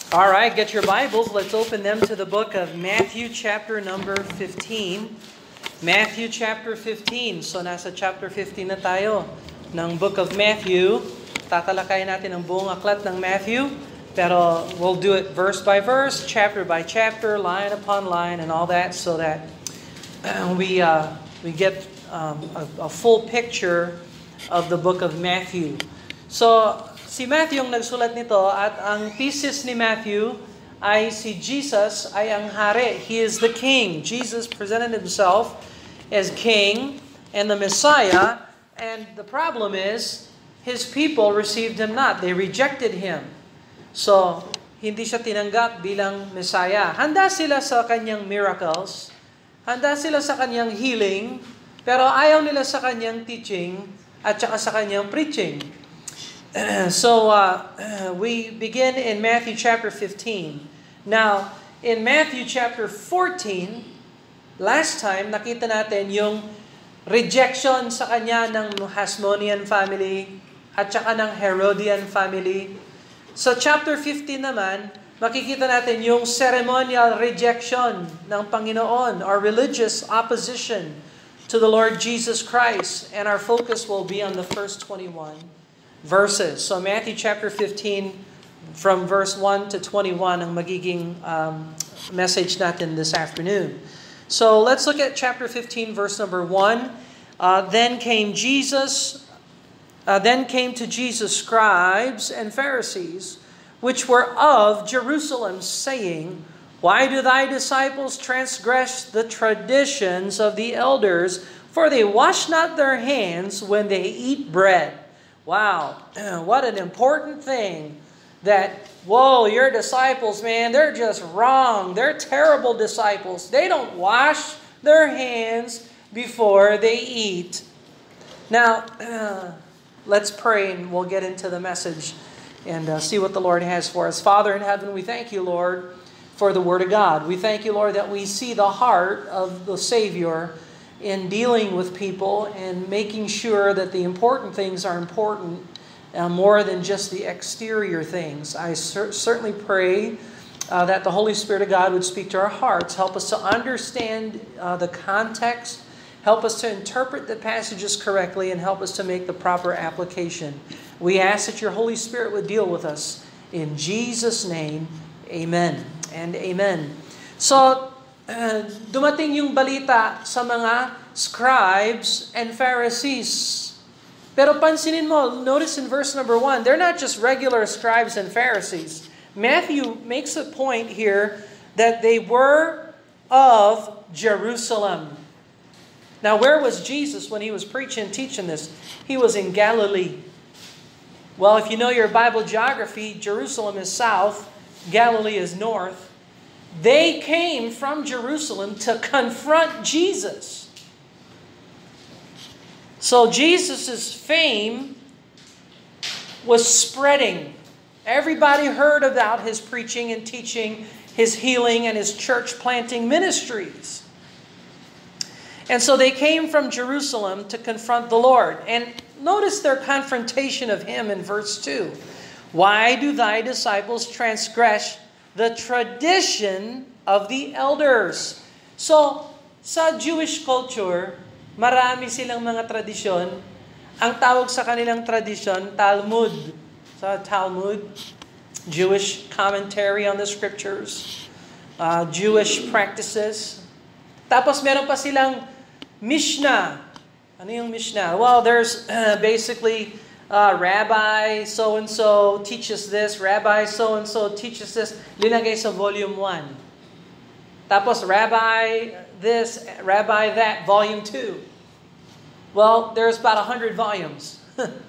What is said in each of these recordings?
All right, get your Bibles. Let's open them to the book of Matthew chapter number 15. Matthew chapter 15. So nasa chapter 15 na tayo ng book of Matthew. Tatalakayin natin ang buong aklat ng Matthew. Pero we'll do it verse by verse, chapter by chapter, line upon line, and all that so that we get a full picture of the book of Matthew. So, si Matthew ang nagsulat nito at ang thesis ni Matthew ay si Jesus ay ang hari. He is the king. Jesus presented himself as king and the Messiah, and the problem is his people received him not. They rejected him. So, hindi siya tinanggap bilang Messiah. Handa sila sa kanyang miracles, handa sila sa kanyang healing, pero ayaw nila sa kanyang teaching at saka sa kanyang preaching. So, we begin in Matthew chapter 15. Now, in Matthew chapter 14, last time, nakita natin yung rejection sa kanya ng Hasmonean family at saka ng Herodian family. So, chapter 15 naman, makikita natin yung ceremonial rejection ng Panginoon or religious opposition to the Lord Jesus Christ. And our focus will be on the first 21 verses. So Matthew chapter 15 from verse 1 to 21 ang magiging message natin this afternoon. So let's look at chapter 15 verse number 1. Then came to Jesus scribes and Pharisees which were of Jerusalem, saying, Why do thy disciples transgress the traditions of the elders? For they wash not their hands when they eat bread. Wow, what an important thing that, your disciples, man, they're just wrong. They're terrible disciples. They don't wash their hands before they eat. Now, let's pray and we'll get into the message and see what the Lord has for us. Father in heaven, we thank you, Lord, for the Word of God. We thank you, Lord, that we see the heart of the Savior in dealing with people and making sure that the important things are important more than just the exterior things. I certainly pray that the Holy Spirit of God would speak to our hearts, help us to understand the context, help us to interpret the passages correctly, and help us to make the proper application. We ask that your Holy Spirit would deal with us. In Jesus' name, amen and amen. So, dumating yung balita sa mga scribes and Pharisees. Pero pansinin mo, notice in verse number 1, they're not just regular scribes and Pharisees. Matthew makes a point here that they were of Jerusalem. Now, where was Jesus when he was preaching and teaching this? He was in Galilee. Well, if you know your Bible geography, Jerusalem is south, Galilee is north. They came from Jerusalem to confront Jesus. So Jesus' fame was spreading. Everybody heard about his preaching and teaching, his healing, and his church planting ministries. And so they came from Jerusalem to confront the Lord. And notice their confrontation of him in verse 2. Why do thy disciples transgress the tradition of the elders? So, sa Jewish culture, marami silang mga tradisyon. Ang tawag sa kanilang tradisyon, Talmud. Sa Talmud, Jewish commentary on the scriptures, Jewish practices. Tapos meron pa silang Mishnah. Ano yung Mishnah? Well, there's basically Rabbi so-and-so teaches this, Rabbi so-and-so teaches this, linagay sa volume 1. Tapos Rabbi this, Rabbi that, volume 2. Well, there's about 100 volumes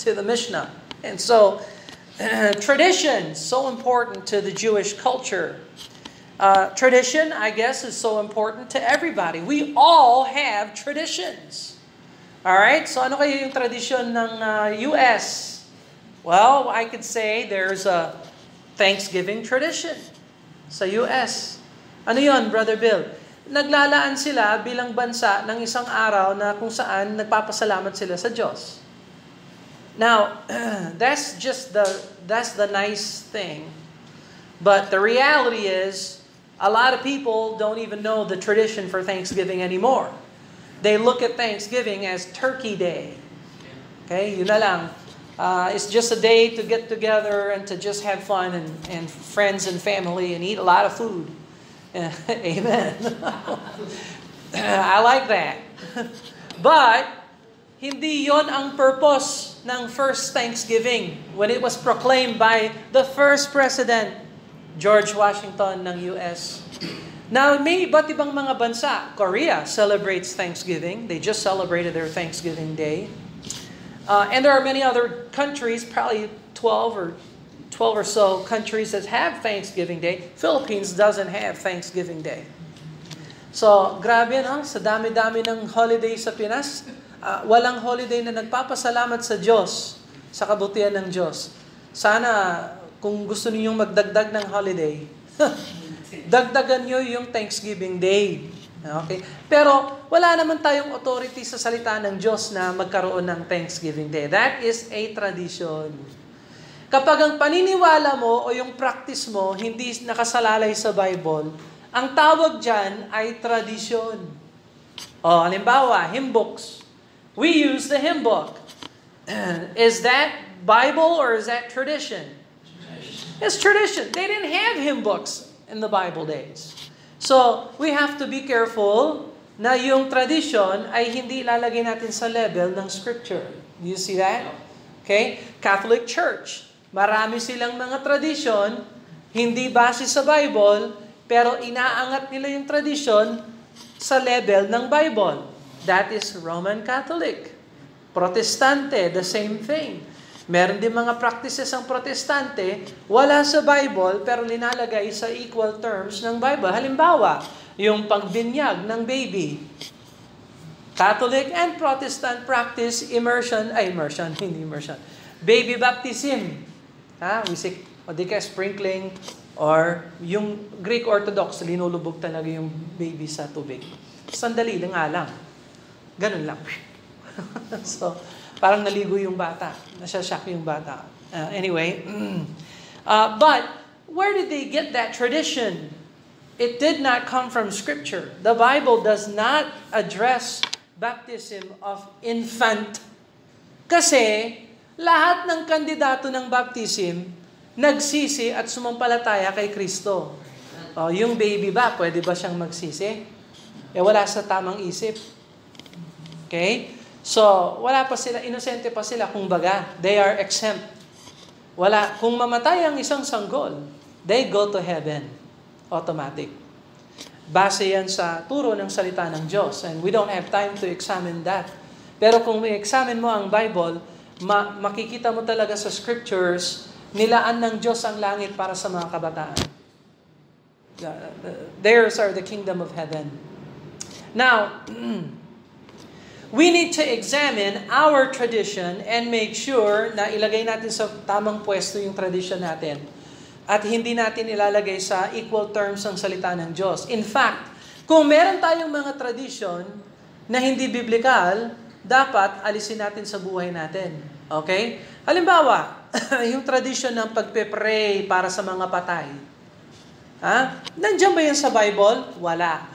to the Mishnah. And so, tradition, so important to the Jewish culture. Tradition, I guess, is so important to everybody. We all have traditions. Alright, so ano kaya yung tradisyon ng US? Well, I could say there's a Thanksgiving tradition sa US. Ano yon, Brother Bill? Naglalaan sila bilang bansa ng isang araw na kung saan nagpapasalamat sila sa Diyos. Now, that's the nice thing. But the reality is, a lot of people don't even know the tradition for Thanksgiving anymore. They look at Thanksgiving as Turkey Day. Okay, yun na lang. It's just a day to get together and to just have fun and friends and family and eat a lot of food. Amen. I like that. But, hindi yon ang purpose ng first Thanksgiving when it was proclaimed by the first president, George Washington ng US. Now, may iba't ibang mga bansa. Korea celebrates Thanksgiving. They just celebrated their Thanksgiving Day. And there are many other countries, probably 12 or so countries that have Thanksgiving Day. Philippines doesn't have Thanksgiving Day. So, grabe no? Sa dami-dami ng holiday sa Pinas, walang holiday na nagpapasalamat sa Diyos, sa kabutihan ng Diyos. Sana, kung gusto ninyong magdagdag ng holiday, dagdagan nyo yung Thanksgiving Day. Okay? Pero, wala naman tayong authority sa salita ng Diyos na magkaroon ng Thanksgiving Day. That is a tradition. Kapag ang paniniwala mo o yung practice mo hindi nakasalalay sa Bible, ang tawag dyan ay tradisyon. O, halimbawa, hymn books. We use the hymn book. Is that Bible or is that tradition? It's tradition. They didn't have hymn books in the Bible days. So, we have to be careful na yung tradition ay hindi ilalagay natin sa level ng Scripture. Do you see that? Okay? Catholic Church. Marami silang mga tradition, hindi base sa Bible, pero inaangat nila yung tradisyon sa level ng Bible. That is Roman Catholic. Protestante, the same thing. Meron din mga practices ang Protestante, wala sa Bible, pero linalagay sa equal terms ng Bible. Halimbawa, yung pagbinyag ng baby. Catholic and Protestant practice hindi immersion. Baby baptism. We say, o di ka sprinkling, or yung Greek Orthodox, linulubog talaga yung baby sa tubig. Sandali lang nga lang. Ganun lang. So, parang naligo yung bata. Nasashock yung bata. Anyway, but where did they get that tradition? It did not come from Scripture. The Bible does not address baptism of infant. Kasi, lahat ng kandidato ng baptism, nagsisi at sumampalataya kay Kristo. Yung baby ba, pwede ba siyang magsisi? Wala sa tamang isip. Okay? So, wala pa sila, inosente pa sila, kung baga, they are exempt. Wala, kung mamatay ang isang sanggol, they go to heaven. Automatic. Base yan sa turo ng salita ng Diyos. And we don't have time to examine that. Pero kung i-examine mo ang Bible, makikita mo talaga sa scriptures, nilaan ng Diyos ang langit para sa mga kabataan. Theirs are the kingdom of heaven. Now, we need to examine our tradition and make sure na ilagay natin sa tamang pwesto yung tradition natin. At hindi natin ilalagay sa equal terms ang salita ng Diyos. In fact, kung meron tayong mga tradition na hindi biblical, dapat alisin natin sa buhay natin. Okay? Halimbawa, yung tradition ng pagpe-pray para sa mga patay. Nandiyan ba yan sa Bible? Wala.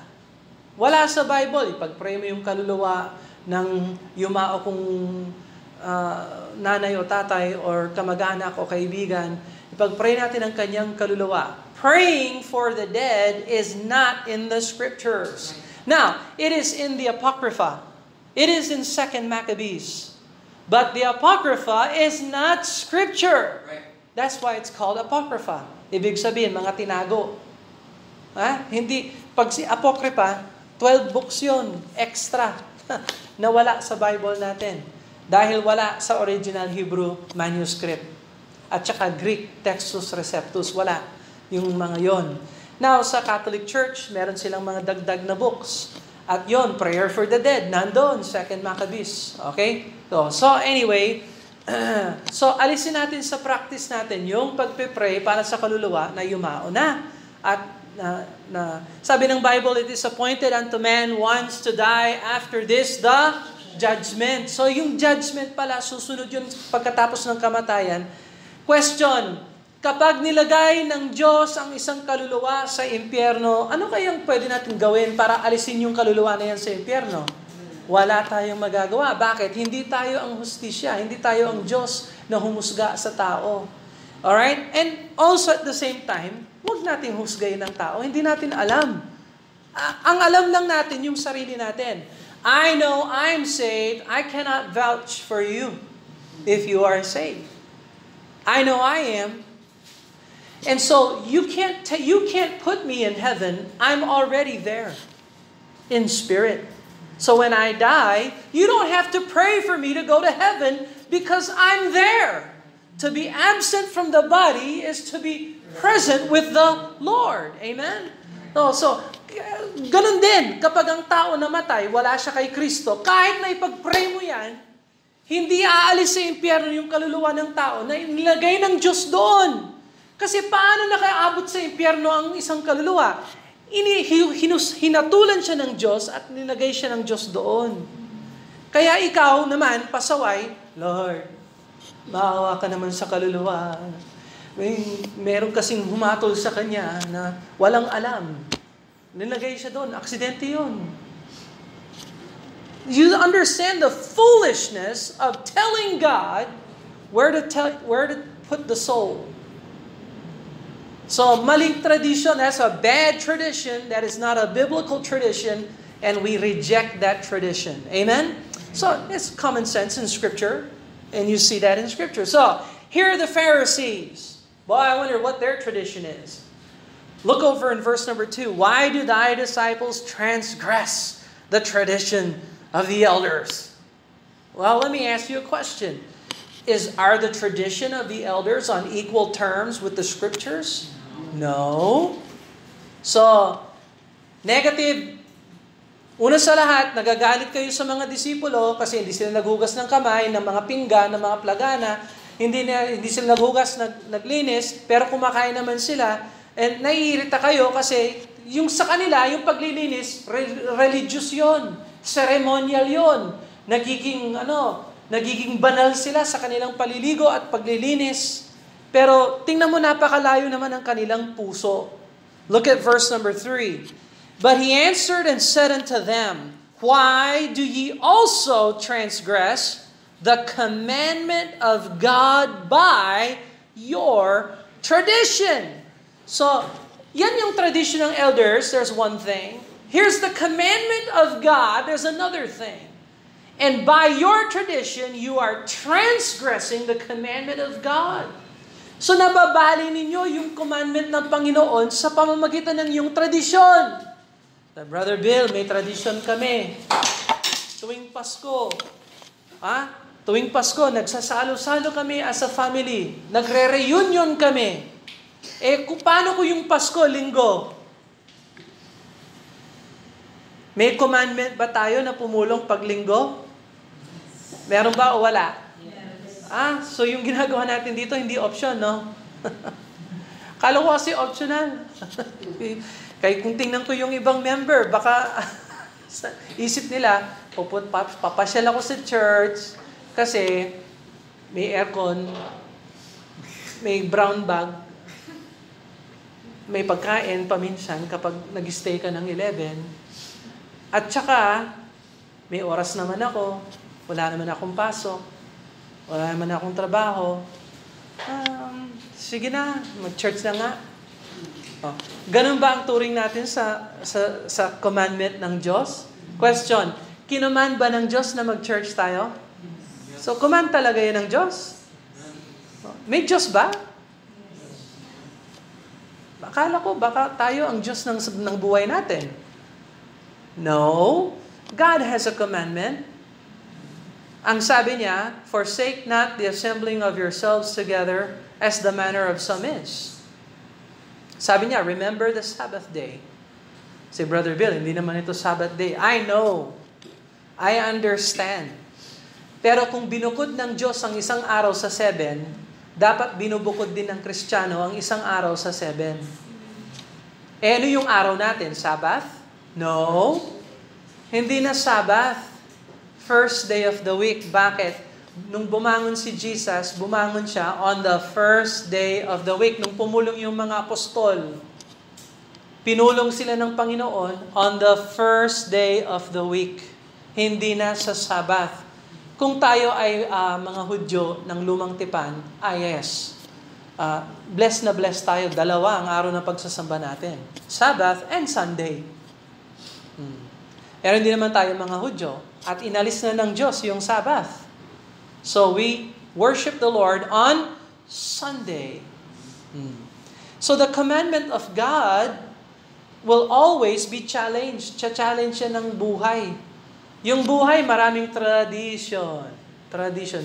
Wala sa Bible. Ipag-pray mo yung kaluluwa ng yumao kong nanay o tatay or kamag-anak o kaibigan. Ipag-pray natin ang kanyang kaluluwa. Praying for the dead is not in the Scriptures. Now, it is in the Apocrypha. It is in 2 Maccabees. But the Apocrypha is not Scripture. That's why it's called Apocrypha. Ibig sabihin, mga tinago. Hindi, pag si Apocrypha, 12 books yun, extra, na wala sa Bible natin. Dahil wala sa original Hebrew manuscript. At saka Greek Textus Receptus, wala yung mga yon. Now, sa Catholic Church, meron silang mga dagdag na books. At yon, Prayer for the Dead, nandoon, 2 Maccabees. Okay? So anyway, so alisin natin sa practice natin yung pagpe-pray para sa kaluluwa na yumao na. At sabi ng Bible, it is appointed unto man once to die, after this the judgment. So yung judgment pala, susunod yun pagkatapos ng kamatayan. Question, kapag nilagay ng Diyos ang isang kaluluwa sa impyerno, ano kayang pwede natin gawin para alisin yung kaluluwa na yan sa impyerno? Wala tayong magagawa. Bakit? Hindi tayo ang hustisya, hindi tayo ang Diyos na humusga sa tao. Alright? And also at the same time, huwag nating husgayin ng tao. Hindi natin alam. Ang alam lang natin yung sarili natin. I know I'm saved. I cannot vouch for you if you are saved. I know I am. And so you can't put me in heaven. I'm already there in spirit. So when I die, you don't have to pray for me to go to heaven because I'm there. To be absent from the body is to be present with the Lord. Amen? So, ganun din, kapag ang tao namatay, wala siya kay Kristo, kahit na ipag-pray mo yan, hindi aalis sa impyerno yung kaluluwa ng tao na nilagay ng Diyos doon. Kasi paano nakaabot sa impyerno ang isang kaluluwa? Hinatulan siya ng Diyos at nilagay siya ng Diyos doon. Kaya ikaw naman, pasaway, Lord, maawa ka naman sa kaluluwa. Meron kasing humatol sa kanya na walang alam. Nilagay siya doon. Aksidente yun. You understand the foolishness of telling God where to put the soul. So, maling tradition, that's a bad tradition. That is not a biblical tradition. And we reject that tradition. Amen? So, it's common sense in Scripture. And you see that in Scripture. So, here are the Pharisees. Boy, I wonder what their tradition is. Look over in verse number 2. Why do thy disciples transgress the tradition of the elders? Well, let me ask you a question. Are the tradition of the elders on equal terms with the Scriptures? No. So, negative. Una sa lahat, nagagalit kayo sa mga disipulo kasi hindi sila naghugas ng kamay, ng mga pinggan, ng mga plagana. Hindi sila naghugas, naglinis, pero kumakain naman sila. And naiirita kayo kasi yung sa kanila, yung paglilinis, religious yon, ceremonial yon. Nagiging banal sila sa kanilang paliligo at paglilinis. Pero tingnan mo, napakalayo naman ang kanilang puso. Look at verse number 3. But he answered and said unto them, Why do ye also transgress the commandment of God by your tradition? So, yan yung tradition ng elders, there's one thing. Here's the commandment of God, there's another thing. And by your tradition, you are transgressing the commandment of God. So, nababali ninyo yung commandment ng Panginoon sa pamamagitan ng iyong tradisyon. Brother Bill, may tradisyon kami. Tuwing Pasko, tuwing Pasko, nagsasalo-salo kami as a family. Nagre-reunion kami. Paano ko yung Pasko, Linggo? May commandment ba tayo na pumulong pag Linggo? Meron ba o wala? So yung ginagawa natin dito, hindi option, no? Kala ko kasi optional. Kaya kung tingnan ko yung ibang member, baka isip nila, papasyal ako sa church kasi may aircon, may brown bag, may pagkain paminsan kapag nag-stay ka ng 11. At saka, may oras naman ako, wala naman akong pasok, wala naman akong trabaho. Sige na, mag-church na nga. Ganun ba ang turing natin sa commandment ng Diyos? Question, kinommand ba ng Diyos na mag-church tayo? So, command talaga yan ng Diyos? May Diyos ba? Akala ko, baka tayo ang Diyos ng buhay natin. No. God has a commandment. Ang sabi niya, forsake not the assembling of yourselves together as the manner of some is. Sabi niya, remember the Sabbath day. Si Brother Bill, hindi naman ito Sabbath day. I know. I understand. Pero kung binukod ng Diyos ang isang araw sa 7, dapat binubukod din ng Kristiyano ang isang araw sa 7. Ano yung araw natin? Sabbath? No. Hindi na Sabbath. First day of the week. Bakit? nung bumangon si Jesus, bumangon siya on the first day of the week. Nung pumulong yung mga apostol, pinulong sila ng Panginoon on the first day of the week. Hindi na sa Sabbath. Kung tayo ay mga Hudyo ng lumang tipan, yes. Blessed na blessed tayo. Dalawa ang araw na pagsasamba natin. Sabbath and Sunday. Pero hindi naman tayo mga Hudyo. At inalis na ng Diyos yung Sabbath. So we worship the Lord on Sunday. So the commandment of God will always be challenged. Challenge siya ng buhay. Yung buhay, maraming tradition.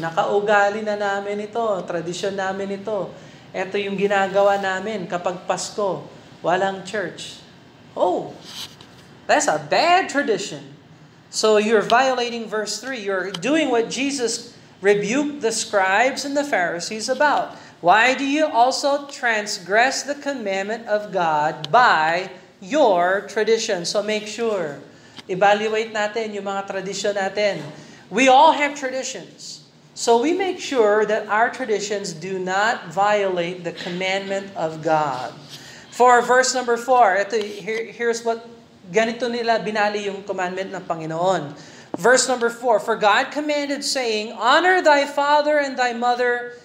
Nakaugali na namin ito. Tradisyon namin ito. Ito yung ginagawa namin kapag Pasko. Walang church. Oh, that's a bad tradition. So you're violating verse 3. You're doing what Jesus rebuked the scribes and the Pharisees about. Why do you also transgress the commandment of God by your tradition? So make sure, evaluate natin yung mga tradisyon natin. We all have traditions. So we make sure that our traditions do not violate the commandment of God. For verse number 4, here's what, ganito nila binali yung commandment ng Panginoon. Verse number 4, for God commanded saying, honor thy father and thy mother,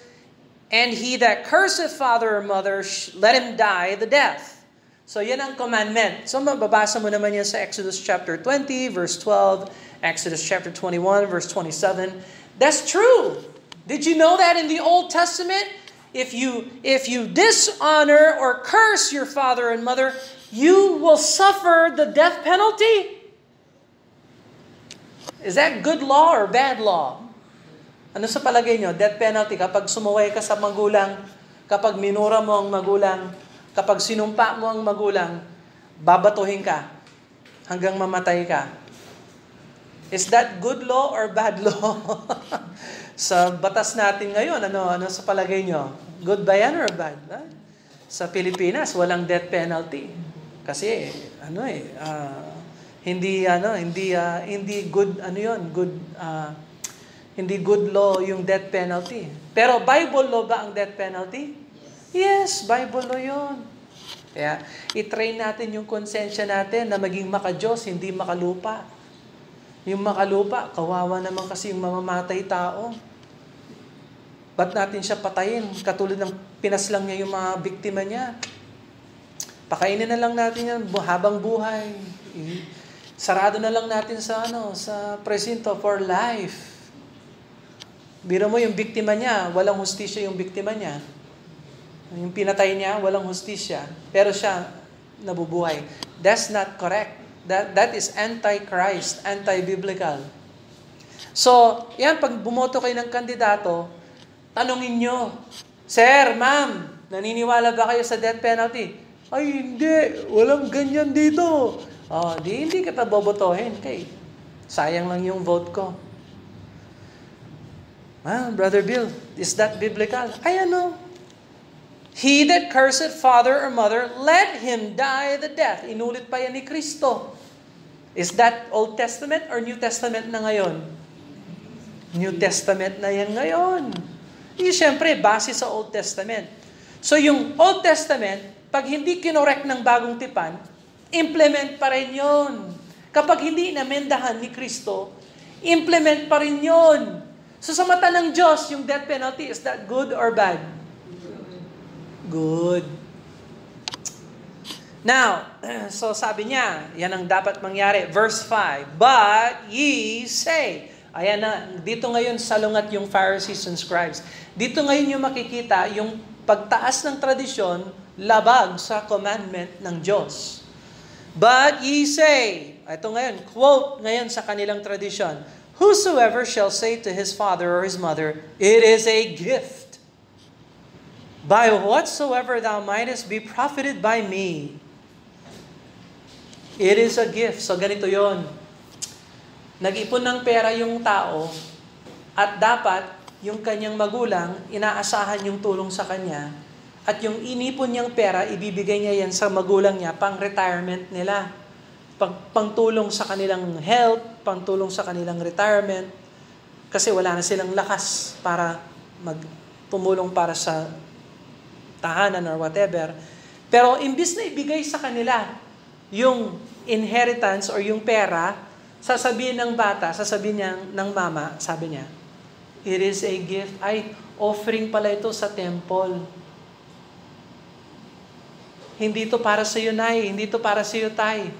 and he that curseth father or mother, let him die the death. So yan ang commandment. So mababasa mo naman yan sa Exodus chapter 20, verse 12, Exodus chapter 21, verse 27. That's true. Did you know that in the Old Testament? If you dishonor or curse your father and mother, you will suffer the death penalty. Is that good law or bad law? Ano sa palagay nyo? Death penalty kapag sumuway ka sa magulang, kapag minura mo ang magulang, kapag sinumpa mo ang magulang, babatuhin ka hanggang mamatay ka. Is that good law or bad law? Sa batas natin ngayon, ano sa palagay nyo? Good ba yan or bad? Sa Pilipinas, walang death penalty. Kasi, hindi good law yung death penalty. Pero Bible law ba ang death penalty? Yes, Bible law yun. Kaya i-train natin yung konsensya natin na maging maka-Diyos, hindi makalupa. Yung makalupa, kawawa naman kasi yung mamamatay tao. Ba't natin siya patayin? Katulad ng pinaslang niya yung mga biktima niya. Pakainin na lang natin yan habang buhay. Sarado na lang natin sa presinto for life. Biro mo yung biktima niya, walang hustisya yung biktima niya. Yung pinatay niya, walang hustisya. Pero siya nabubuhay. That's not correct. That is anti-Christ, anti-biblical. So, yan, pag bumoto kayo ng kandidato, tanungin nyo, Sir, Ma'am, naniniwala ba kayo sa death penalty? Ay, hindi. Walang ganyan dito. Hindi kita bobotohin. Okay. Sayang lang yung vote ko. Brother Bill, is that biblical? Ay, ano? He that curseth father or mother, let him die the death. Inulit pa yan ni Kristo. Is that Old Testament or New Testament na ngayon? New Testament na yan ngayon. Siyempre, base sa Old Testament. So yung Old Testament, pag hindi kinorek ng bagong tipan, implement pa rin yun. Kapag hindi inamendahan ni Kristo, implement pa rin yun. So sa mata ng Diyos, yung death penalty, is that good or bad? Good. Now, so sabi niya, yan ang dapat mangyari. Verse 5, but ye say, ayan na, dito ngayon salungat yung Pharisees and Scribes. Dito ngayon yung makikita, yung pagtaas ng tradisyon, labag sa commandment ng Diyos. But ye say, ito ngayon, quote ngayon sa kanilang tradisyon, whosoever shall say to his father or his mother, it is a gift, by whatsoever thou mightest be profited by me. It is a gift. So ganito yon. Nag-ipon ng pera yung tao at dapat yung kanyang magulang, inaasahan yung tulong sa kanya at yung inipon niyang pera, ibibigay niya yan sa magulang niya pang retirement nila. Pangtulong sa kanilang health, pangtulong sa kanilang retirement. Kasi wala na silang lakas para tumulong para sa tahanan or whatever. Pero imbis na ibigay sa kanila yung inheritance or yung pera, sasabihin ng bata, sasabihin niya ng mama, sabi niya, it is a gift. Ay, offering pala ito sa temple. Hindi ito para sa iyo, Nay. Hindi ito para sa iyo, Tay.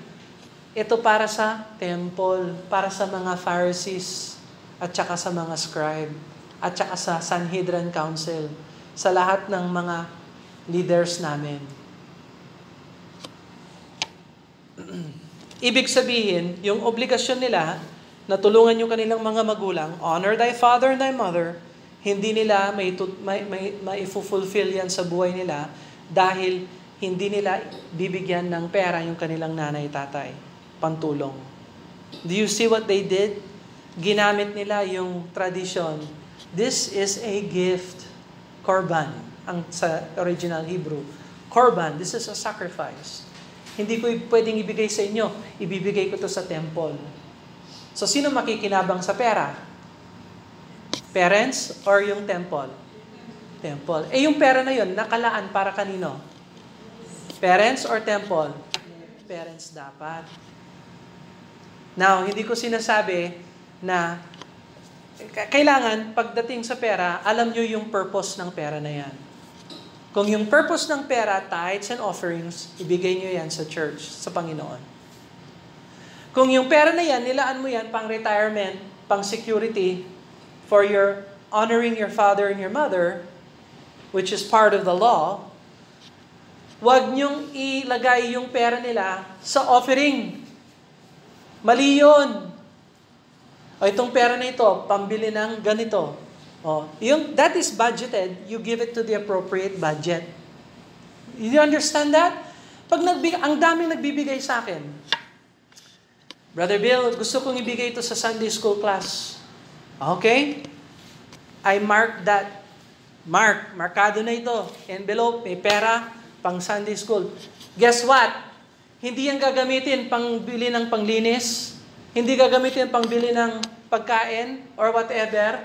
Ito para sa temple, para sa mga Pharisees, at saka sa mga scribe, at saka sa Sanhedrin Council, sa lahat ng mga leaders namin. Ibig sabihin, yung obligasyon nila na tulungan yung kanilang mga magulang, honor thy father and thy mother, hindi nila mai-fulfill yan sa buhay nila dahil hindi nila bibigyan ng pera yung kanilang nanay, tatay, pantulong. Do you see what they did? Ginamit nila yung tradition. This is a gift. Korban, ang sa original Hebrew. Korban, this is a sacrifice. Hindi ko pwedeng ibigay sa inyo. Ibibigay ko to sa temple. So, sino makikinabang sa pera? Parents or yung temple? Temple. Eh, yung pera na yun, nakalaan para kanino? Parents or temple? Parents dapat. Now, hindi ko sinasabi na kailangan, pagdating sa pera, alam nyo yung purpose ng pera na yan. Kung yung purpose ng pera, tithes and offerings, ibigay nyo yan sa church, sa Panginoon. Kung yung pera na yan, nilaan mo yan pang retirement, pang security, for your honoring your father and your mother, which is part of the law, huwag nyong ilagay yung pera nila sa offering. Mali yun. O itong pera na ito, pambili ng ganito. That is budgeted, you give it to the appropriate budget. You understand that? Ang daming nagbibigay sa akin. Brother Bill, gusto kong ibigay ito sa Sunday school class. Okay? I mark that. Markado na ito. Envelope, may pera, pang Sunday school. Guess what? Hindi yan gagamitin pang bili ng panglinis. Hindi gagamitin pang bili ng pagkain or whatever.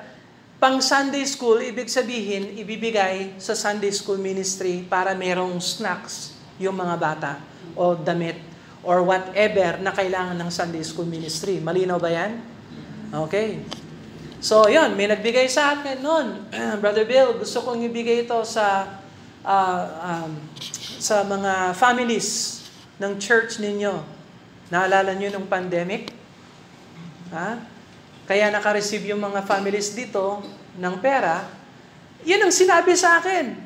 Pang Sunday school, ibig sabihin, ibibigay sa Sunday school ministry para merong snacks yung mga bata o damit or whatever na kailangan ng Sunday school ministry. Malinaw ba yan? Okay. So, yun, may nagbigay sa akin noon. Brother Bill, gusto kong ibigay ito sa mga families ng church ninyo. Naalala nyo nung pandemic? Kaya naka-receive yung mga families dito ng pera. Yan ang sinabi sa akin.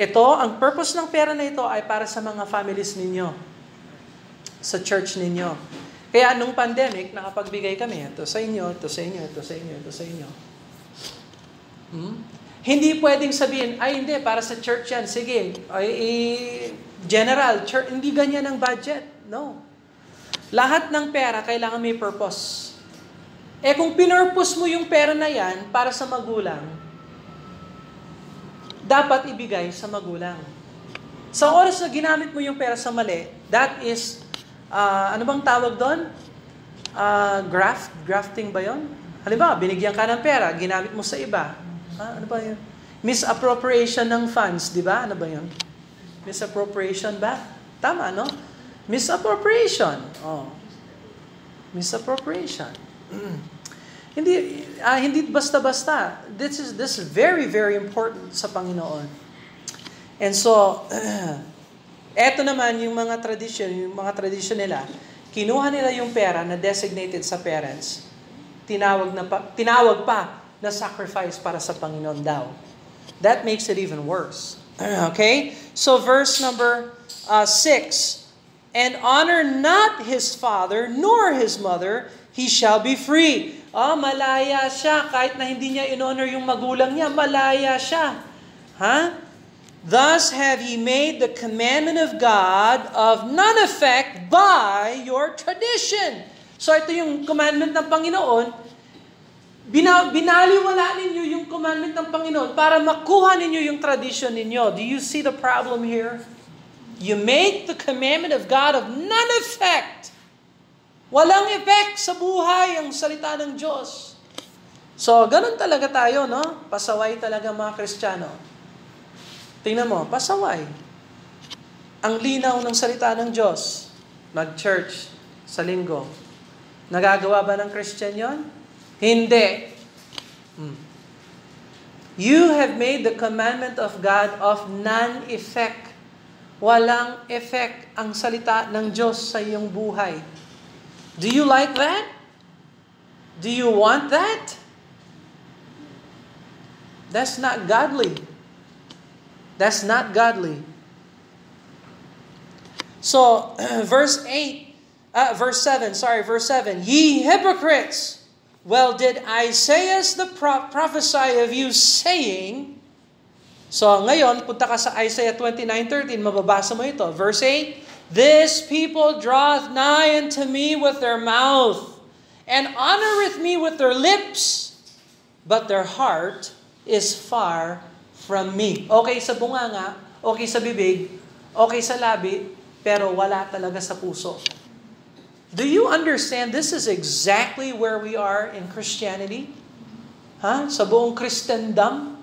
Ito, ang purpose ng pera na ito ay para sa mga families ninyo. Sa church ninyo. Kaya nung pandemic, nakapagbigay kami. Ito sa inyo, ito sa inyo, ito sa inyo, ito sa inyo. Hindi pwedeng sabihin, ay hindi, para sa church yan. Sige, general, church, hindi ganyan ang budget. No. Lahat ng pera, kailangan may purpose. Kung pinurpose mo yung pera na yan para sa magulang, dapat ibigay sa magulang. Sa oras na ginamit mo yung pera sa mali, that is, ano bang tawag doon? Grafting ba yun? Halimbawa, binigyan ka ng pera, ginamit mo sa iba. Ano ba yun? Misappropriation ng funds, di ba? Ano ba yun? Misappropriation ba? Tama, no? Misappropriation. Misappropriation. Hindi basta-basta. This is very, very important sa Panginoon. And so, eto naman yung mga tradition nila, kinuha nila yung pera na designated sa parents, tinawag pa na sacrifice para sa Panginoon daw. That makes it even worse. Okay? So verse number 6, and honor not his father nor his mother, he shall be free. Malaya siya. Kahit na hindi niya in-honor yung magulang niya, malaya siya. Thus have ye made the commandment of God of none effect by your tradition. So ito yung commandment ng Panginoon. Binaliwala ninyo yung commandment ng Panginoon para makuha ninyo yung tradition ninyo. Do you see the problem here? You make the commandment of God of none effect. Walang effect sa buhay ang salita ng Diyos. So, ganun talaga tayo, no? Pasaway talaga mga Kristiyano. Tingnan mo, pasaway. Ang linaw ng salita ng Diyos. Mag-church sa linggo. Nagagawa ba ng Christian yon? Hindi. You have made the commandment of God of non-effect. Walang effect ang salita ng Diyos sa iyong buhay. Do you like that? Do you want that? That's not godly. That's not godly. So, verse 7, Ye hypocrites, well did Isaiah the prophesy of you saying, so ngayon, punta ka sa Isaiah 29:13, mababasa mo ito. Verse 8, This people draweth nigh unto me with their mouth, and honoreth me with their lips, but their heart is far from me. Okay sa bunganga, okay sa bibig, okay sa labi, pero wala talaga sa puso. Do you understand this is exactly where we are in Christianity? Sa buong Christendom?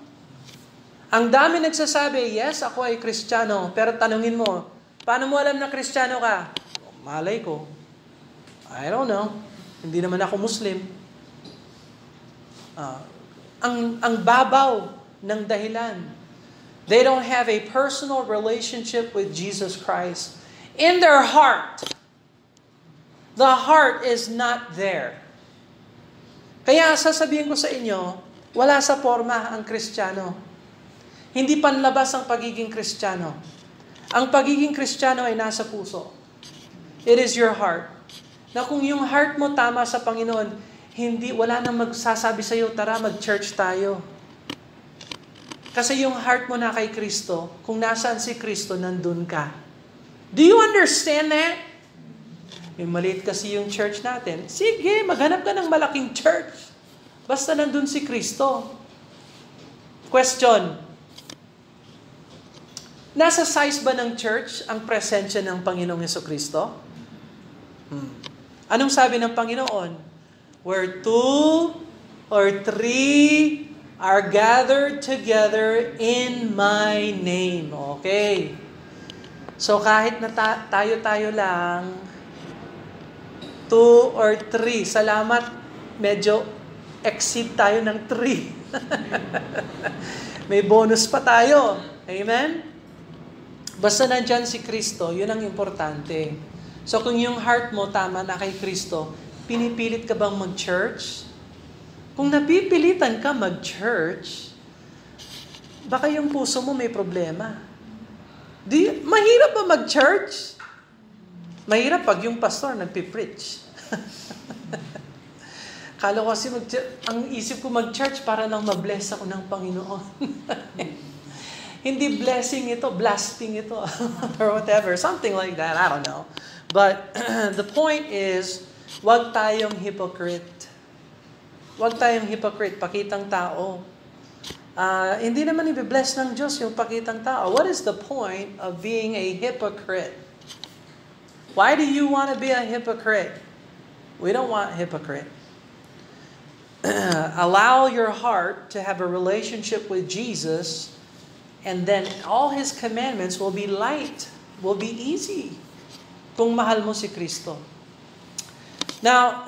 Ang dami nagsasabi, yes, ako ay Kristiyano, pero tanungin mo, paano mo alam na Kristiyano ka? Malay ko. I don't know. Hindi naman ako Muslim. Ang babaw ng dahilan. They don't have a personal relationship with Jesus Christ. In their heart, the heart is not there. Kaya sasabihin ko sa inyo, wala sa forma ang Kristiyano. Hindi panlabas ang pagiging Kristiyano. Ang pagiging Kristiyano ay nasa puso. It is your heart. Na kung yung heart mo tama sa Panginoon, wala nang magsasabi sa iyo, tara mag-church tayo. Kasi yung heart mo na kay Kristo, kung nasaan si Kristo, nandun ka. Do you understand that? May maliit kasi yung church natin. Sige, maghanap ka ng malaking church. Basta nandun si Kristo. Question. Nasa size ba ng church ang presensya ng Panginoong Jesucristo? Anong sabi ng Panginoon? Where 2 or 3 are gathered together in my name. Okay. So kahit na tayo lang, 2 or 3, salamat, medyo exceed tayo ng 3. May bonus pa tayo. Amen? Basta nandyan si Kristo, yun ang importante. So kung yung heart mo tama na kay Kristo, pinipilit ka bang mag-church? Kung napipilitan ka mag-church, baka yung puso mo may problema. Mahirap ba mag-church? Mahirap pag yung pastor nagpipreach. Kala ko kasi ang isip ko mag-church para lang ma-bless ako ng Panginoon. Hindi blessing ito, blasting ito. Or whatever, something like that, I don't know. But the point is, wag tayong hypocrite. Wag tayong hypocrite, pakitang tao. Hindi naman i-bless ng Diyos yung pakitang tao. What is the point of being a hypocrite? Why do you want to be a hypocrite? We don't want hypocrite. Allow your heart to have a relationship with Jesus, and then all His commandments will be light, will be easy. Kung mahal mo si Kristo. Now,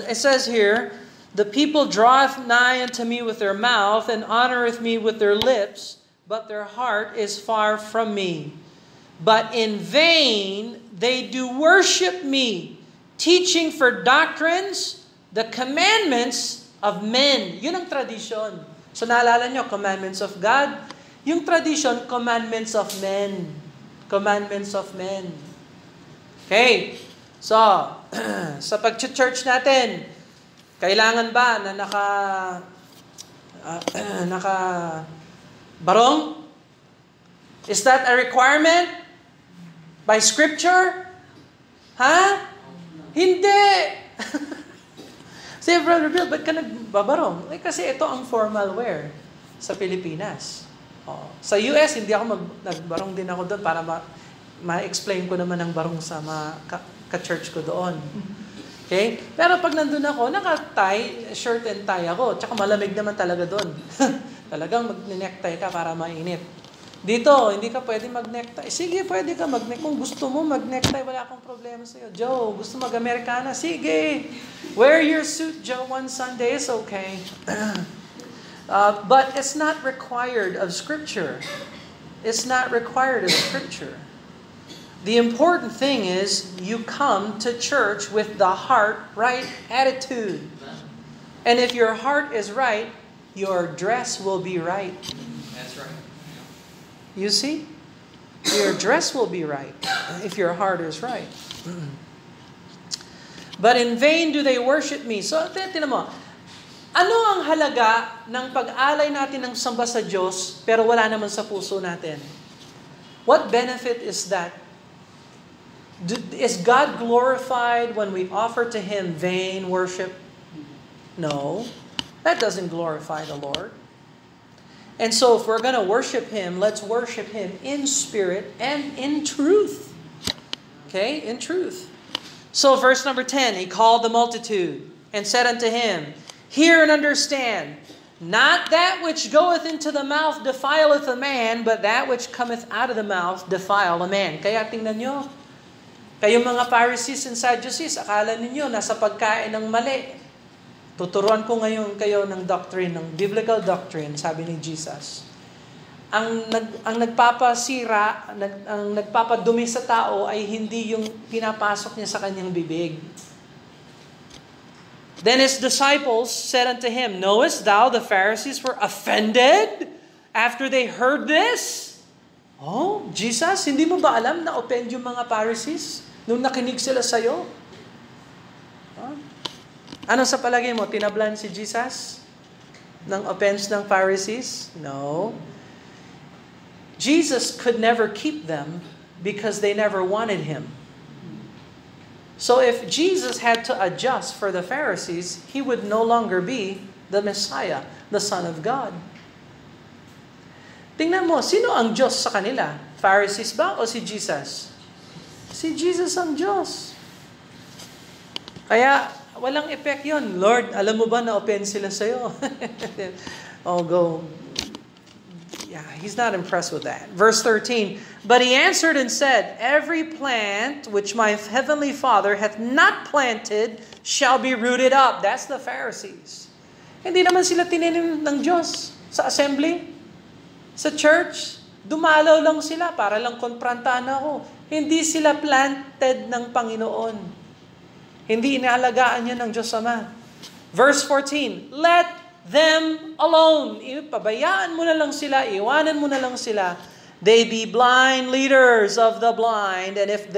it says here, The people draweth nigh unto me with their mouth, and honoreth me with their lips, but their heart is far from me. But in vain they do worship me, teaching for doctrines the commandments of men. Yun ang tradition. So naalala nyo, commandments of God. Yung tradition, commandments of men. Commandments of men. Okay. So, sa pag-church natin, kailangan ba na naka barong? Is that a requirement by Scripture? Ha? Hindi! Say, Brother Bill, ba't ka nagbabarong? Kasi ito ang formal wear sa Pilipinas. Sa US, hindi ako nagbarong din ako doon para ma-explain ko naman ang barong sa mga ka-church ko doon. Okay? Pero pag nandun ako, naka-tie, shirt and tie ako. Tsaka malamig naman talaga doon. Talagang mag-necktie ka para mainit. Dito, hindi ka pwede mag-necktie. Sige, pwede ka mag-necktie. Kung gusto mo mag-necktie, wala akong problema sa'yo. Joe, gusto mag-Amerikana? Sige. Wear your suit, Joe. One Sunday is okay. But it's not required of Scripture. It's not required of Scripture. The important thing is you come to church with the heart right attitude. And if your heart is right, your dress will be right. That's right. You see? Your dress will be right if your heart is right. But in vain do they worship me. So, tinan mo, ano ang halaga ng pag-alay natin ng samba sa Diyos pero wala naman sa puso natin? What benefit is that? Is God glorified when we offer to Him vain worship? No. That doesn't glorify the Lord. And so if we're going to worship Him, let's worship Him in spirit and in truth. Okay? In truth. So verse number 10, He called the multitude and said unto him, Hear and understand, not that which goeth into the mouth defileth a man, but that which cometh out of the mouth defile a man. Kaya tingnan nyo, kayong mga Pharisees and Sadducees, akala ninyo nasa pagkain ng mali. Tuturuan ko ngayon kayo ng doctrine, ng biblical doctrine, sabi ni Jesus. Ang nagpapasira, ang nagpapadumi sa tao ay hindi yung pinapasok niya sa kanyang bibig. Then his disciples said unto him, Knowest thou the Pharisees were offended after they heard this? Oh, Jesus, hindi mo ba alam na offend yung mga Pharisees nung nakinig sila sa'yo? Huh? Ano sa palagay mo? Tinablan si Jesus ng offense ng Pharisees? No. Jesus could never keep them because they never wanted Him. So if Jesus had to adjust for the Pharisees, He would no longer be the Messiah, the Son of God. Tingnan mo, sino ang Diyos sa kanila? Pharisees ba o si Jesus? Si Jesus ang Diyos. Kaya, walang effect yun. Lord, alam mo ba na offend sila sa'yo? Oh, go. Yeah, He's not impressed with that. Verse 13, But He answered and said, Every plant which my heavenly Father hath not planted shall be rooted up. That's the Pharisees. Hindi naman sila tininim ng Diyos sa assembly, sa church. Dumalaw lang sila para lang konfrontahan ako. Hindi sila planted ng Panginoon. Hindi inaalagaan niya ng Diyos Ama. Verse 14, Let them alone. Pabayaan mo na lang sila, iwanan mo na lang sila. They be blind leaders of the blind, and if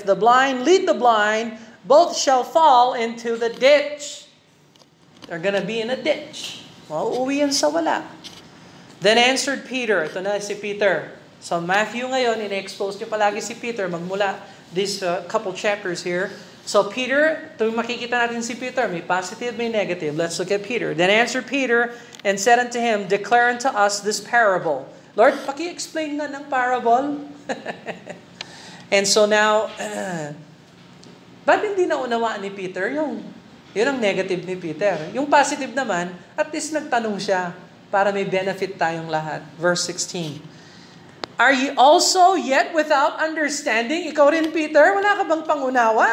the blind lead the blind, both shall fall into the ditch. They're gonna be in a ditch. Mauuwi yan sa wala. Then answered Peter, ito na si Peter. So Matthew ngayon, ina-expose niyo palagi si Peter, magmula these couple chapters here. So Peter, ito makikita natin si Peter, may positive, may negative. Let's look at Peter. Then answered Peter and said unto him, Declare unto us this parable. Lord, paki-explain nga ng parable. And so now, ba't hindi naunawaan ni Peter yun ang negative ni Peter? Yung positive naman, at least nagtanong siya para may benefit tayong lahat. Verse 16. Are ye also yet without understanding? Ikaw rin, Peter, wala ka bang pangunawa?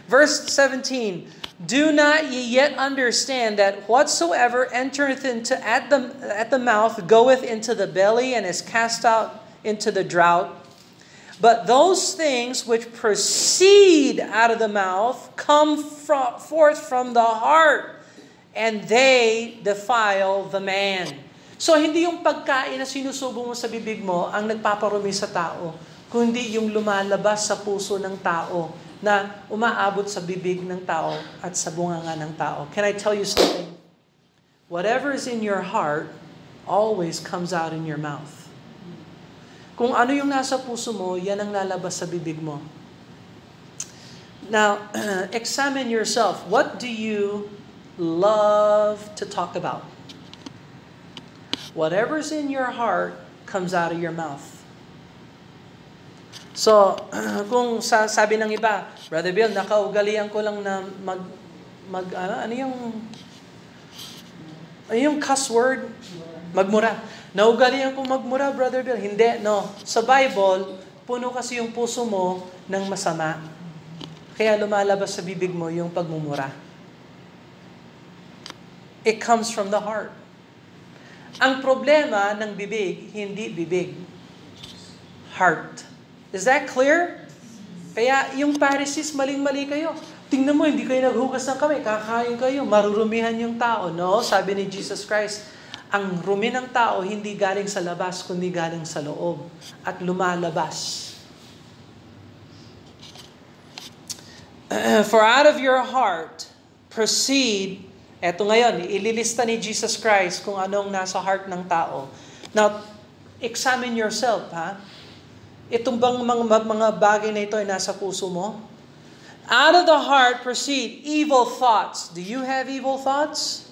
Verse 17. Do not ye yet understand that whatsoever entereth into at the mouth goeth into the belly and is cast out into the drought? But those things which proceed out of the mouth come forth from the heart, and they defile the man. So, hindi yung pagkain na sinusubo mo sa bibig mo ang nagpaparumi sa tao, kundi yung lumalabas sa puso ng tao na umaabot sa bibig ng tao at sa bunganga ng tao. Can I tell you something? Whatever is in your heart always comes out in your mouth. Kung ano yung nasa puso mo, yan ang lalabas sa bibig mo. Now, examine yourself. What do you love to talk about? Whatever's in your heart comes out of your mouth. So, kung sabi ng iba, Brother Bill, nakaugalian ko lang na ano yung cuss word? Magmura. Naugalian ko magmura, Brother Bill. Hindi, no. Sa Bible, puno kasi yung puso mo ng masama. Kaya lumalabas sa bibig mo yung pagmumura. It comes from the heart. Ang problema ng bibig, hindi bibig. Heart. Is that clear? Kaya yung Pharisees, maling-mali kayo. Tingnan mo, hindi kayo naghugas ng kamay, kakain kayo, marurumihan yung tao. No, sabi ni Jesus Christ, ang rumi ng tao hindi galing sa labas, kundi galing sa loob. At lumalabas. For out of your heart, proceed, eto ngayon, ililista ni Jesus Christ kung anong nasa heart ng tao. Now, examine yourself, ha? Itong bang mga bagay na ito ay nasa puso mo? Out of the heart proceed evil thoughts. Do you have evil thoughts?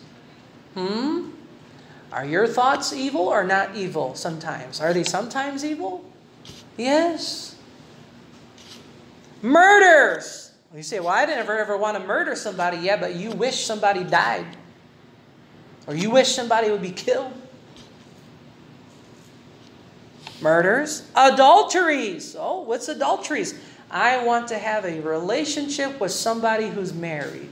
Are your thoughts evil or not evil sometimes? Are they sometimes evil? Yes. Murders. You say, well, I didn't ever want to murder somebody. Yeah, but you wish somebody died. Or you wish somebody would be killed. Murders. Adulteries. Oh, what's adulteries? I want to have a relationship with somebody who's married.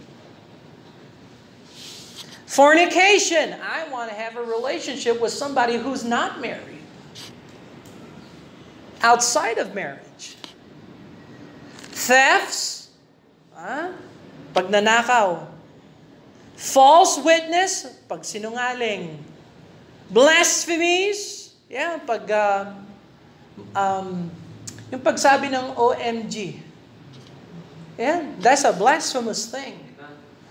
Fornication. I want to have a relationship with somebody who's not married. Outside of marriage. Thefts. Pagnanakaw. False witness. Pagsinungaling. Blasphemies. Yeah, yung pagsabi ng OMG. Yeah, that's a blasphemous thing.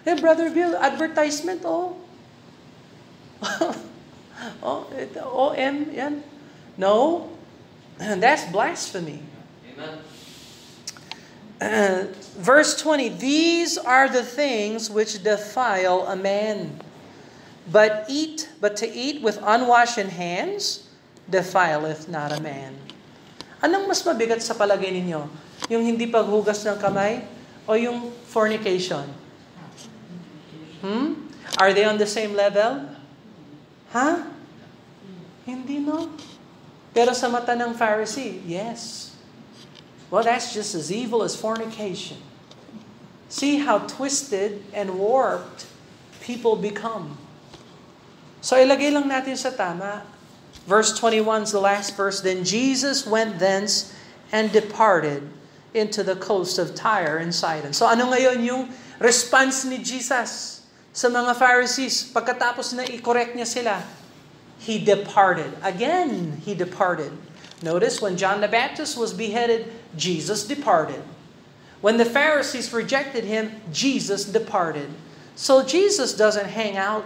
Hey, Brother Bill, advertisement, oh. OM, yan. No, that's blasphemy. Amen. Verse 20, these are the things which defile a man. But to eat with unwashen hands defileth not a man. Anong mas mabigat sa palagay ninyo? Yung hindi paghugas ng kamay o yung fornication? Are they on the same level? Hindi, no? Pero sa mata ng Pharisee, yes. Well, that's just as evil as fornication. See how twisted and warped people become. So ilagay lang natin sa tama. Verse 21 is the last verse. Then Jesus went thence and departed into the coast of Tyre and Sidon. So ano ngayon yung response ni Jesus sa mga Pharisees pagkatapos na i-correct niya sila? He departed. Again, he departed. Notice when John the Baptist was beheaded, Jesus departed. When the Pharisees rejected him, Jesus departed. So Jesus doesn't hang out.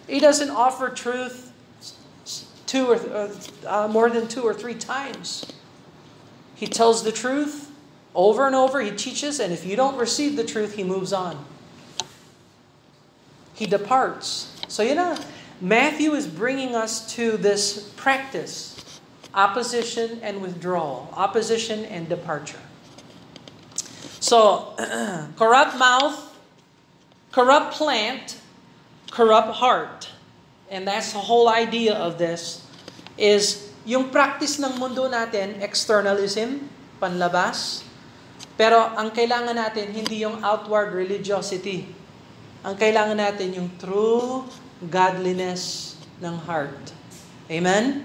He doesn't offer truth more than 2 or 3 times. He tells the truth over and over. He teaches, and if you don't receive the truth, he moves on. He departs. So Matthew is bringing us to this practice. Opposition and withdrawal. Opposition and departure. So, corrupt mouth, corrupt plant, corrupt heart. And that's the whole idea of this, is yung practice ng mundo natin, externalism, panlabas. Pero ang kailangan natin, hindi yung outward religiosity. Ang kailangan natin yung true godliness ng heart. Amen?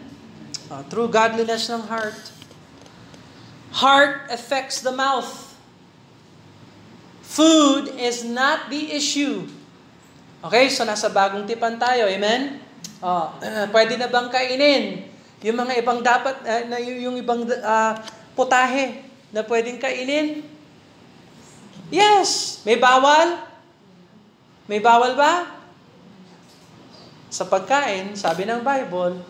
True godliness ng heart. Heart affects the mouth. Food is not the issue. Okay, so nasa bagong tipan tayo. Amen? Pwede na bang kainin yung mga ibang yung ibang putahe na pwedeng kainin? Yes. May bawal? May bawal ba? Sa pagkain, sabi ng Bible,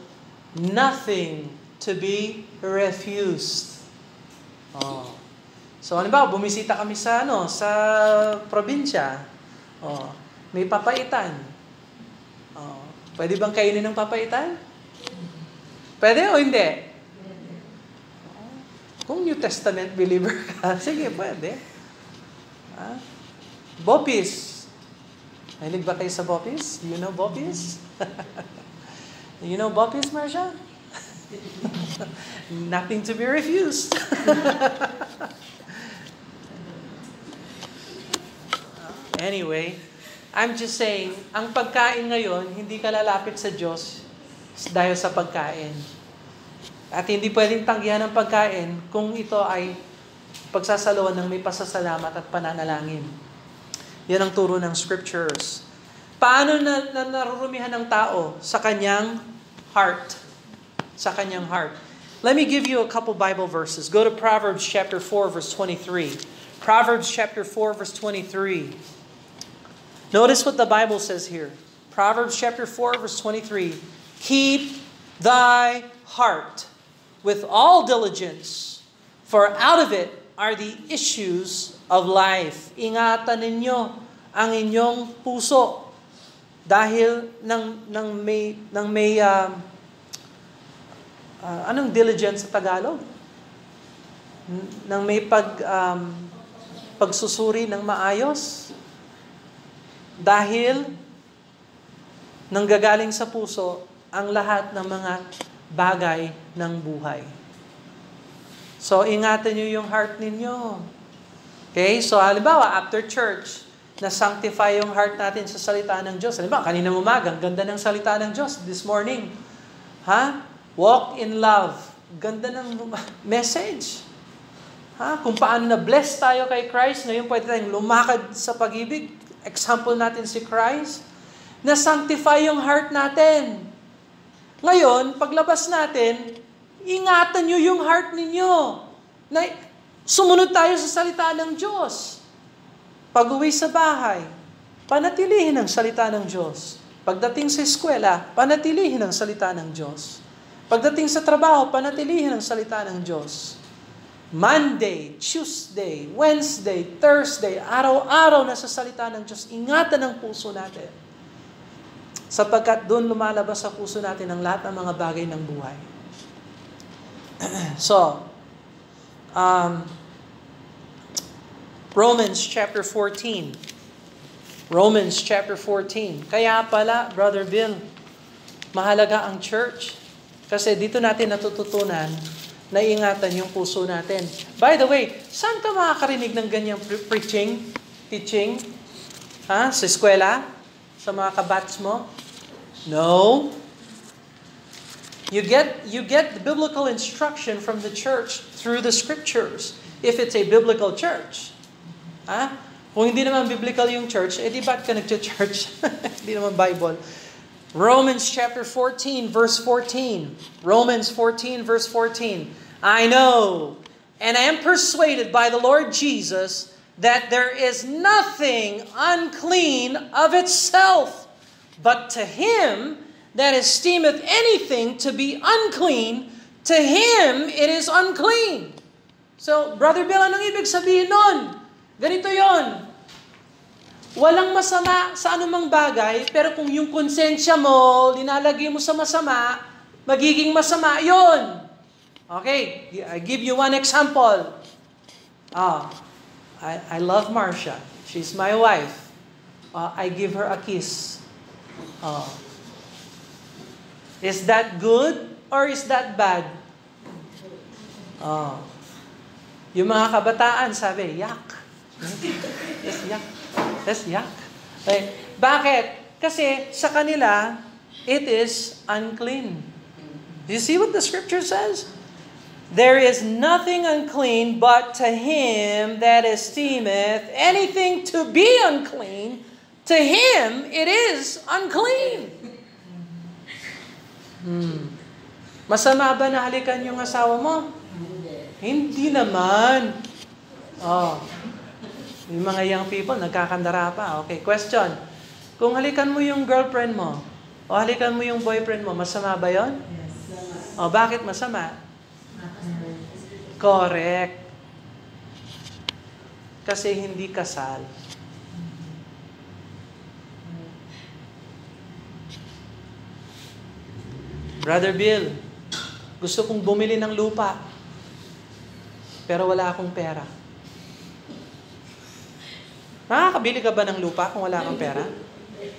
nothing to be refused. So, bumisita kami sa probinsya. May papaitan. Pwede bang kainin ng papaitan? Pwede o hindi? Kung New Testament believer ka, sige, pwede. Bopis. Mahilig ba kayo sa Bopis? You know Bopis? You know Bopis, Marcia? Nothing to be refused. Anyway, I'm just saying, ang pagkain ngayon, hindi ka lalapit sa Diyos dahil sa pagkain. At hindi pwedeng tanggihan ng pagkain kung ito ay pagsasaluhan ng may pasasalamat at pananalangin. Yan ang turo ng scriptures. Paano narurumihan ng tao? Sa kanyang heart. Sa kanyang heart. Let me give you a couple Bible verses. Go to Proverbs chapter 4, verse 23. Proverbs chapter 4, verse 23. Notice what the Bible says here. Proverbs chapter 4, verse 23. Keep thy heart with all diligence, for out of it are the issues of life. Ingatan ninyo ang inyong puso dahil anong diligence sa Tagalog? Nang may pagsusuri ng maayos. Dahil nanggagaling sa puso ang lahat ng mga bagay ng buhay. So, ingatan nyo yung heart ninyo. Okay? So, halimbawa, after church, na-sanctify yung heart natin sa salita ng Diyos. Halimbawa, kanina umaga, ang ganda ng salita ng Diyos this morning. Walk in love. Ganda ng message. Kung paano na-bless tayo kay Christ, ngayon pwede tayong lumakad sa pag-ibig. Example natin si Christ. Na-sanctify yung heart natin. Ngayon, paglabas natin, ingatan nyo yung heart ninyo. Na sumunod tayo sa salita ng Diyos. Pag-uwi sa bahay, panatilihin ang salita ng Diyos. Pagdating sa eskwela, panatilihin ang salita ng Diyos. Pagdating sa trabaho, panatilihin ang salita ng Diyos. Monday, Tuesday, Wednesday, Thursday, araw-araw na sa salita ng Diyos, ingatan ang puso natin. Sapagkat doon lumalabas sa puso natin ang lahat ng mga bagay ng buhay. So, Romans chapter 14. Romans chapter 14. Kaya pala, Brother Bill, mahalaga ang church. Kasi dito natin natututunan na ingatan yung puso natin. By the way, saan ka makakarinig ng ganyang teaching? Sa eskwela? Sa mga kabats mo? No. You get the biblical instruction from the church through the scriptures. If it's a biblical church. Kung hindi naman biblical yung church, di ba't ka nag-church? Hindi naman Bible. Romans chapter 14, verse 14. Romans 14, verse 14. I know, and I am persuaded by the Lord Jesus that there is nothing unclean of itself, but to him that esteemeth anything to be unclean, to him it is unclean. So, Brother Bill, anong ibig sabihin nun? Ganito yon. Walang masama sa anumang bagay, pero kung yung konsensya mo, linalagay mo sa masama, magiging masama yon. Okay, I give you one example. I love Marcia. She's my wife. I give her a kiss. Is that good or is that bad? Yung mga kabataan sabi, yak. That's yak. That's yak. Okay. Bakit? Kasi sa kanila, it is unclean. Do you see what the scripture says? There is nothing unclean but to him that esteemeth anything to be unclean, to him it is unclean. Masama ba na halikan yung asawa mo? Hindi naman. Yung mga young people, nagkakandara pa. Okay, question. Kung halikan mo yung girlfriend mo, o halikan mo yung boyfriend mo, masama ba yon? Yes. Bakit masama? Correct. Kasi hindi kasal. Brother Bill, gusto kong bumili ng lupa. pero wala akong pera. Makakabili ka ba ng lupa kung wala kang pera?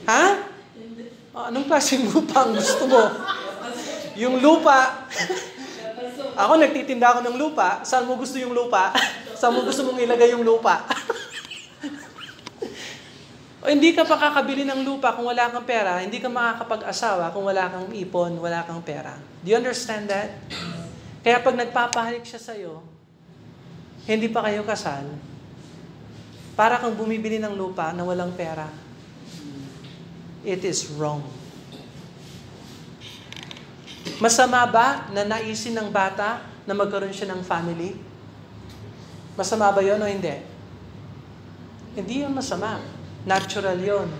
Ha? Anong klaseng lupa ang gusto mo? Yung lupa, ako nagtitinda ako ng lupa, saan mo gusto yung lupa? Saan mo gusto mong ilagay yung lupa? O hindi ka pa kakabili ng lupa kung wala kang pera, hindi ka makakapag-asawa kung wala kang ipon, wala kang pera. Do you understand that? Kaya pag nagpapahalik siya sa'yo, hindi pa kayo kasal, para kang bumibili ng lupa na walang pera. It is wrong. Masama ba na naisin ng bata na magkaroon siya ng family? Masama ba yun o hindi? Hindi yun masama. Natural yun.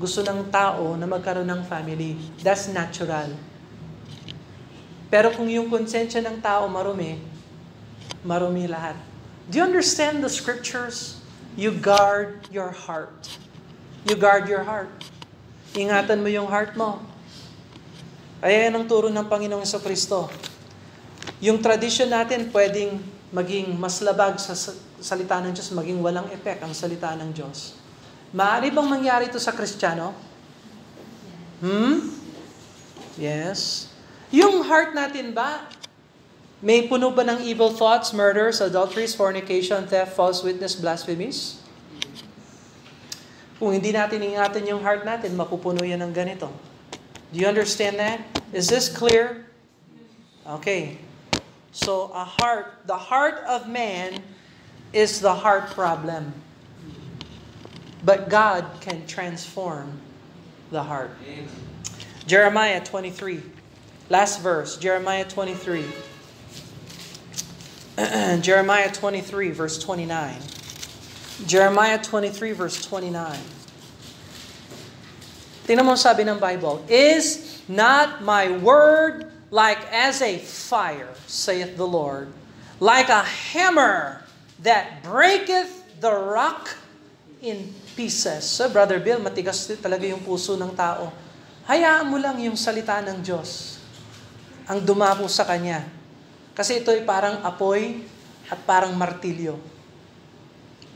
Gusto ng tao na magkaroon ng family. That's natural. Pero kung yung konsensya ng tao marumi, marumi lahat. Do you understand the scriptures? You guard your heart. You guard your heart. Ingatan mo yung heart mo. Ay, yan ang turo ng Panginoong Jesucristo. Yung tradition natin pwedeng maging mas labag sa salita ng Diyos, maging walang effect ang salita ng Diyos. Maaari bang mangyari ito sa Kristiyano? Yes. Yung heart natin ba, may puno ba ng evil thoughts, murders, adulteries, fornication, theft, false witness, blasphemies? Kung hindi natin ingatan yung heart natin, mapupuno yan ng ganito. Do you understand that? Is this clear? Okay. So the heart of man is the heart problem. But God can transform the heart. Jeremiah 23. Last verse, Jeremiah 23. Jeremiah 23, verse 29. Jeremiah 23, verse 29. Tingnan mo sabi ng Bible, is not my word like as a fire, saith the Lord, like a hammer that breaketh the rock in pieces. So, Brother Bill, matigas talaga yung puso ng tao. Hayaan mo lang yung salita ng Diyos ang dumapo sa Kanya. Kasi ito ay parang apoy at parang martilyo.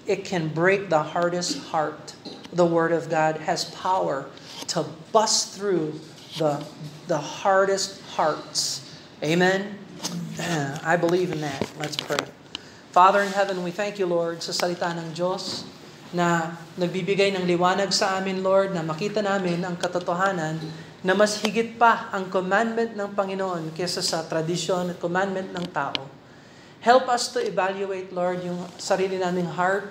It can break the hardest heart. The Word of God has power to bust through the hardest hearts. Amen? I believe in that. Let's pray. Father in heaven, we thank you, Lord, sa salita ng Diyos na nagbibigay ng liwanag sa amin, Lord, na makita namin ang katotohanan na mas higit pa ang commandment ng Panginoon kaysa sa tradisyon at commandment ng tao. Help us to evaluate, Lord, yung sarili naming heart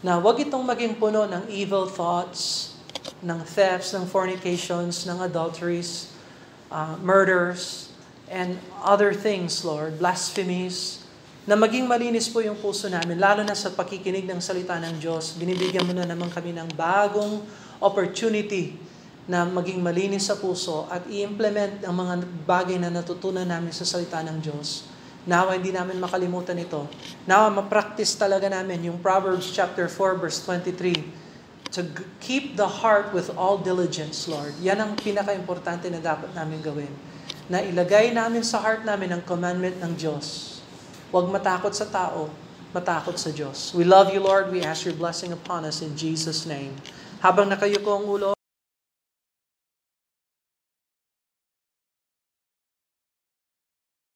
na wag itong maging puno ng evil thoughts, ng thefts, ng fornications, ng adulteries, murders, and other things, Lord, blasphemies, na maging malinis po yung puso namin, lalo na sa pakikinig ng salita ng Diyos. Binibigyan mo na naman kami ng bagong opportunity na maging malinis sa puso at i-implement ang mga bagay na natutunan namin sa salita ng Diyos. Nawa hindi namin makalimutan ito. Nawa ma-practice talaga namin yung Proverbs chapter 4 verse 23 to keep the heart with all diligence, Lord. Yan ang pinaka-importante na dapat namin gawin. Na ilagay namin sa heart namin ang commandment ng Diyos. Huwag matakot sa tao, matakot sa Diyos. We love you, Lord. We ask your blessing upon us in Jesus' name. Habang nakayuko ang ulo,